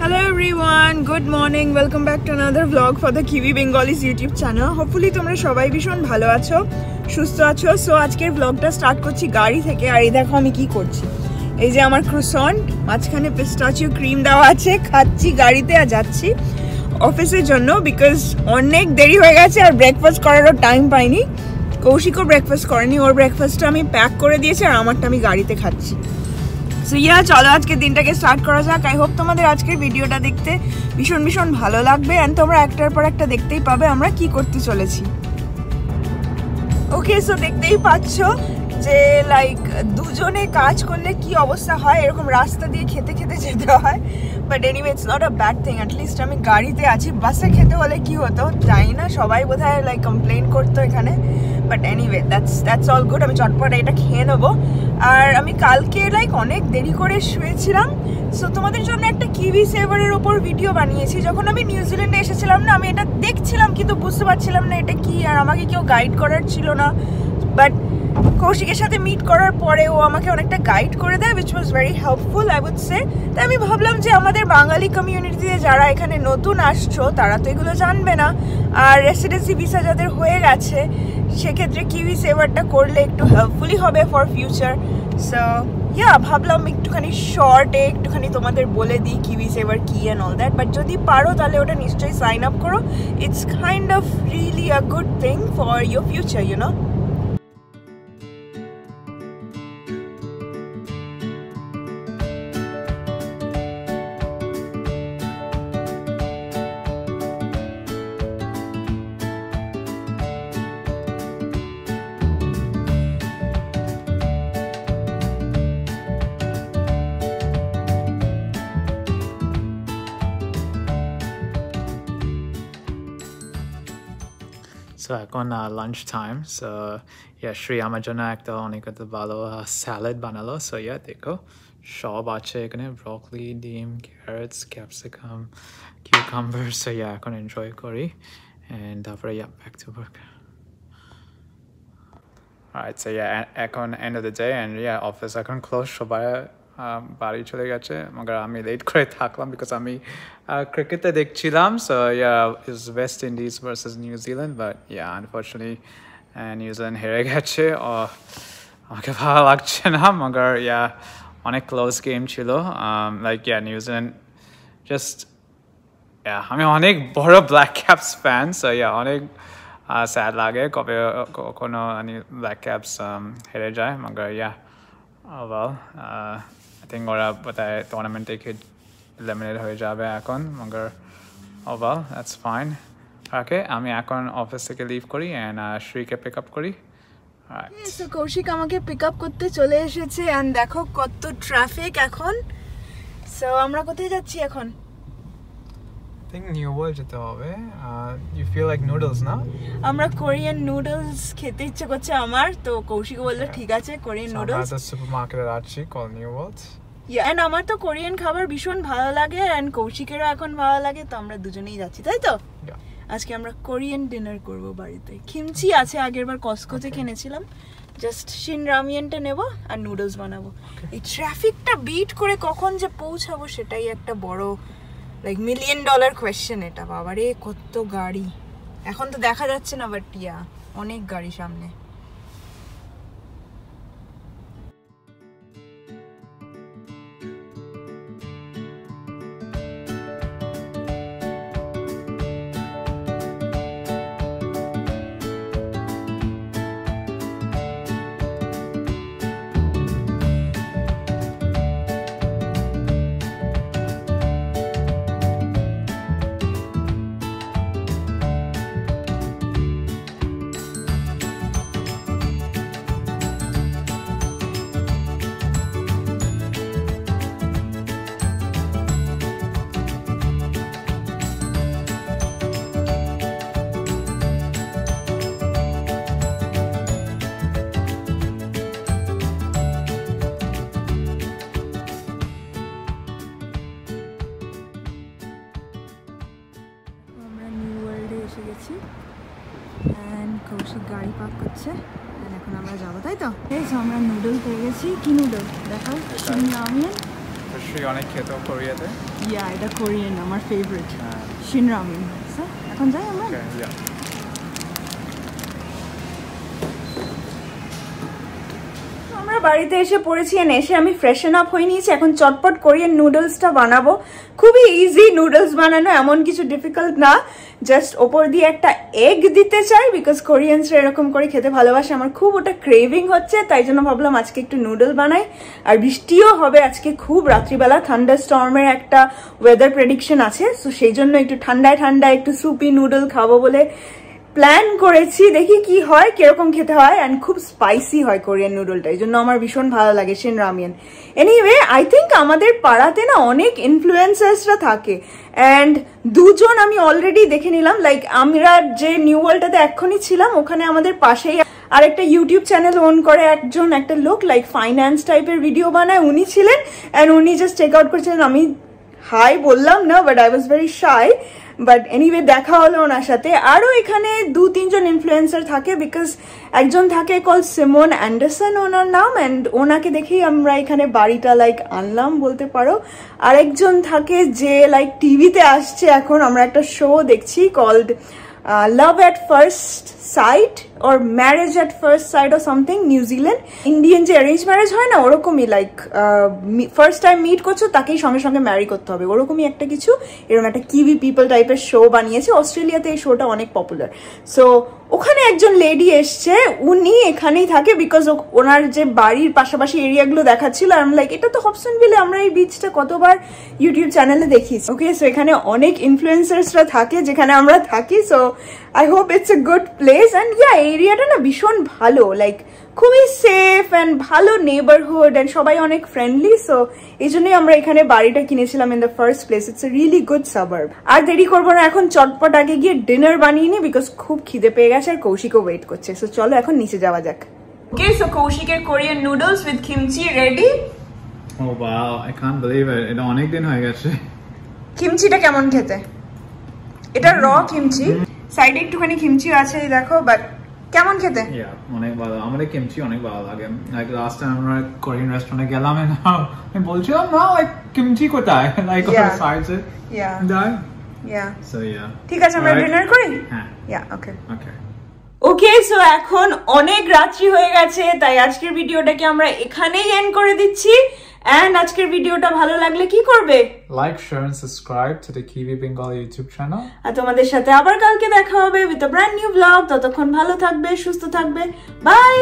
Hello everyone, good morning. Welcome back to another vlog for the Kiwi Bengalis YouTube channel. Hopefully তোমরা সবাই ভীষণ ভালো আছো, সুস্থ আছো। সো আজকের vlogটা স্টার্ট করছি গাড়ি থেকে। আর এই দেখো আমি কি করছি। এই যে আমার ক্রোসন্ট, মাঝখানে পিস্তাচিও ক্রিম দেওয়া আছে, খাচ্ছি গাড়িতে আর যাচ্ছি অফিসের জন্য বিকজ অনেক দেরি হয়ে গেছে আর ব্রেকফাস্ট করারও টাইম পাইনি। কৌশিকও ব্রেকফাস্ট করেনি, ওর ব্রেকফাস্টটা আমি প্যাক করে দিয়েছি আর আমারটা আমি গাড়িতে খাচ্ছি। সো চলো আজকের দিনটাকে স্টার্ট করা যাক। আই হোপ তোমাদের আজকের ভিডিওটা দেখতে ভীষণ ভীষণ ভালো লাগবে অ্যান্ড তোমরা একটার পর একটা দেখতেই পাবে আমরা কি করতে চলেছি। ওকে, সো দেখতেই পাচ্ছ যে লাইক দুজনে কাজ করলে কি অবস্থা হয়, এরকম রাস্তা দিয়ে খেতে খেতে যেতে হয়। But anyway it's not a bad thing, at least আমি গাড়িতে আছি। বাসে খেতে হলে কি হতো জানি না, সবাই বোধহয় লাইক কমপ্লেন করতো এখানে। But anyway that's all good. আমি চটপট এটা খেয়ে নেবো। আর আমি কালকে লাইক অনেক দেরি করে শুয়েছিলাম, সো তোমাদের জন্য একটা কিউই সেভারের ওপর ভিডিও বানিয়েছি। যখন আমি নিউজিল্যান্ডে এসেছিলাম না, আমি এটা দেখছিলাম কিন্তু বুঝতে পারছিলাম না এটা কি, আর আমাকে কেউ গাইড করার ছিল না। বাট কৌশিকের সাথে মিট করার পরে ও আমাকে অনেকটা গাইড করে দেয়, which was very helpful I would say. তাই আমি ভাবলাম যে আমাদের বাঙালি কমিউনিটিতে যারা এখানে নতুন আসছো তারা তো এগুলো জানবে না, আর রেসিডেন্সি ভিসা যাদের হয়ে গেছে সেক্ষেত্রে কিউই সেভারটা করলে একটু হেল্পফুলি হবে ফর ফিউচার। সো ভাবলাম একটুখানি শর্টে একটুখানি তোমাদের বলে দিই কিউই সেভার কি অ্যান্ড অল দ্যাট। বাট যদি পারো তাহলে ওটা নিশ্চয়ই সাইন আপ করো। It's kind of really a good thing for your future, you know. So এখন lunch time, so শ্রী আমার জন্য একটা অনেক ভালো স্যালাড বানালো। সো দেখো সব আছে এখানে, ব্রকলি, ডিম, ক্যারটস, ক্যাপসিকাম, কিউকাম্বার। সো এখন এনজয় করি and তারপরে back to work. Alright, so এখন end of the day and office এখন close, সবাই বাড়ি চলে গেছে, মগর আমি লেট করে থাকলাম বিকজ আমি ক্রিকেটে দেখছিলাম। So is West Indies versus New Zealand, but unfortunately New Zealand হেরে গেছে। আমাকে ভালো লাগছে না, মগর অনেক ক্লোজ গেম ছিল। লাইক নিউজিল্যান্ড জাস্ট আমি অনেক বড় ব্ল্যাক ক্যাপস ফ্যান। সো অনেক স্যাড লাগে কবে কোনো ব্ল্যাক ক্যাপস হেরে যায়। মগর well I think ওরা বোধহয় টুর্নামেন্ট থেকে এলিমিনেট হয়ে যাবে এখন। মগর well that's fine. ওকে, আমি এখন অফিস থেকে লিভ করি অ্যান্ড শ্রীকে পিক আপ করি। সো কৌশিক আমাকে পিক আপ করতে চলে এসেছে অ্যান্ড দেখো কত ট্রাফিক এখন। সো আমরা কোথায় যাচ্ছি এখন? I think New World যেতে হবে। You feel like noodles না? আমরা কোরিয়ান নুডলস খেতে ইচ্ছে করছে আমার, তো কৌশিক বললো ঠিক আছে কোরিয়ান নুডলস। আমরা সুপারমার্কেটে যাচ্ছি called New World. এন্ড আমার তো কোরিয়ান খাবার ভীষণ ভালো লাগে অ্যান্ড কৌশিকেরও এখন ভালো লাগে, তো আমরা দুজনেই যাচ্ছি, তাই তো? আজকে আমরা কোরিয়ান ডিনার করব বাড়িতে। কিমচি আছে, আগের বার কস্কোতে কিনেছিলাম। জাস্ট শিন রামিয়েনটা নেব আর নুডলস বানাবো। এই ট্রাফিকটা বিট করে কখন যে পৌঁছাবো সেটাই একটা বড় লাইক $1 মিলিয়ন কোয়েশ্চেন এটা। বাবারে কত গাড়ি, এখন তো দেখা যাচ্ছে না, বাট অনেক গাড়ি সামনে। গেছি অ্যান্ড কৌশিক গাড়ি পার্ক করছে অ্যান্ড এখন আমরা যাবো, তাই তো? এই আমরা নুডল পেয়ে গেছি। কি নুডল দেখাও? শিন রামিয়েন। রাজশ্রী অনেক খেত কোরিয়াতে। ইয়া এটা কোরিয়ান আমার ফেভারিট শিন রামেন। এখন যাই আমরা। আমরা বাড়িতে এসে পড়েছি, এসে আমি ফ্রেশন আপ হয়ে নিয়েছি। এখন চটপট কোরিয়ান নুডলসটা বানাবো। খুবই ইজি নুডলস বানানো, এমন কিছু ডিফিকাল্ট না। জাস্ট ওপর দিয়ে একটা এগ দিতে চাই, বিকজ কোরিয়ানসরা এরকম করে খেতে ভালোবাসে। আমার খুব ওটা ক্রেভিং হচ্ছে, তাই জন্য ভাবলাম আজকে একটু নুডল বানাই। আর বৃষ্টিও হবে আজকে খুব রাত্রিবেলা, থান্ডার স্টর্মের একটা ওয়েদার প্রেডিকশন আছে, তো সেই জন্য একটু ঠান্ডায় ঠান্ডায় একটু সুপি নুডল খাবো বলে প্ল্যান করেছি। দেখি কি হয়, কিরকম খেতে হয়। অ্যান্ড খুব স্পাইসি হয় কোরিয়ান নুডলটা, এই জন্য আমার ভীষণ ভালো লাগে শিন রামিয়েন। এনিওয়ে আই থিঙ্ক আমাদের পাড়াতে না অনেক ইনফ্লুয়েন্সার্সরা থাকে, অ্যান্ড দুজন আমি অলরেডি দেখে নিলাম। লাইক আমরা যে নিউ ওয়ার্ল্ডটাতে এক্ষুনি ছিলাম, ওখানে আমাদের পাশেই আর একটা ইউটিউব চ্যানেল ওন করে একজন, একটা লোক লাইক ফাইন্যান্স টাইপের ভিডিও বানায়, উনি ছিলেন। অ্যান্ড উনি জাস্ট টেক আউট করছিলেন। আমি হাই বললাম না, but I was very shy. But anyway দেখা হলো ওনার সাথে। আরও এখানে 2-3 জন ইনফ্লুয়েন্সার থাকে, বিকজ একজন থাকে কল সিমন অ্যান্ডারসন ওনার নাম, অ্যান্ড ওনাকে দেখেই আমরা এখানে বাড়িটা লাইক আনলাম বলতে পারো। আরেকজন থাকে যে লাইক টিভিতে আসছে এখন, আমরা একটা শো দেখছি called love at first sight or marriage at first sight or something, New Zealand. Indian যে অ্যারেঞ্জ ম্যারেজ হয় না, ওরকমই লাইক ফার্স্ট টাইম মিট করছো তাকেই সঙ্গে সঙ্গে ম্যারি করতে হবে, ওরকমই একটা কিছু। এরকম একটা কিউই পিপল টাইপের শো বানিয়েছে। অস্ট্রেলিয়াতে এই শোটা অনেক পপুলার। সো ওখানে একজন লেডি এসছে, উনি এখানেই থাকে, বিকজ ওনার যে বাড়ির পাশাপাশি এরিয়াগুলো দেখাচ্ছিল। আর লাইক এটা তো হবসনভিলে, আমরা এই বিচটা কতবার ইউটিউব চ্যানেলে দেখিয়েছি। ওকে, সো এখানে অনেক ইনফ্লুয়েন্সার্সরা থাকে যেখানে আমরা থাকি। So I hope it's a good place. And yeah, এরিয়াটা না ভীষণ ভালো, লাইক খুবই সেফ অ্যান্ড ভালো নেবারহুড, অ্যান্ড সবাই অনেক ফ্রেন্ডলি। সো এই জন্যই আমরা এখানে বাড়িটা কিনেছিলাম in the first place. It's a really good suburb. আর দেরি করবো না, এখন চটপট আগে গিয়ে ডিনার বানিয়ে নি, বিকজ খুব খিদে পেয়ে গেছে আর কৌশিকও ওয়েট করছে। সো চলো এখন নিচে যাওয়া যাক। ওকে, সো কৌশিকের Korean noodles with kimchi ready. Oh wow, I can't believe it, এটা অনেক দিন হয়ে গেছে। কিমচিটা কেমন খেতে? এটা র কিমচি, সাইডে একটুখানি কিমচি আছে দেখো, বাট কেমন খেতে? অনেক ভালো, আমাদের কিমচি অনেক ভালো লাগে। লাইক লাস্ট টাইম আমরা কোরিয়ান রেস্টুরেন্টে গেলাম, আমি বলছিলাম না লাইক কিমচি কোথায়, লাইক ওর সাইডে দাই। সো ঠিক আছে, আমরা ডিনার করি। হ্যাঁ, ওকে ওকে। ওকে, সো এখন অনেক রাত্রি হয়ে গেছে, তাই আজকের ভিডিওটাকে আমরা এখানেই এন্ড করে দিচ্ছি। এন্ড আজকের ভিডিওটা ভালো লাগলে কি করবে? Like, share and subscribe to the Kiwi Bengal YouTube channel. আর তোমাদের সাথে আবার কালকে দেখা হবে with a brand new vlog. ততক্ষণ ভালো থাকবে, সুস্থ থাকবে। বাই।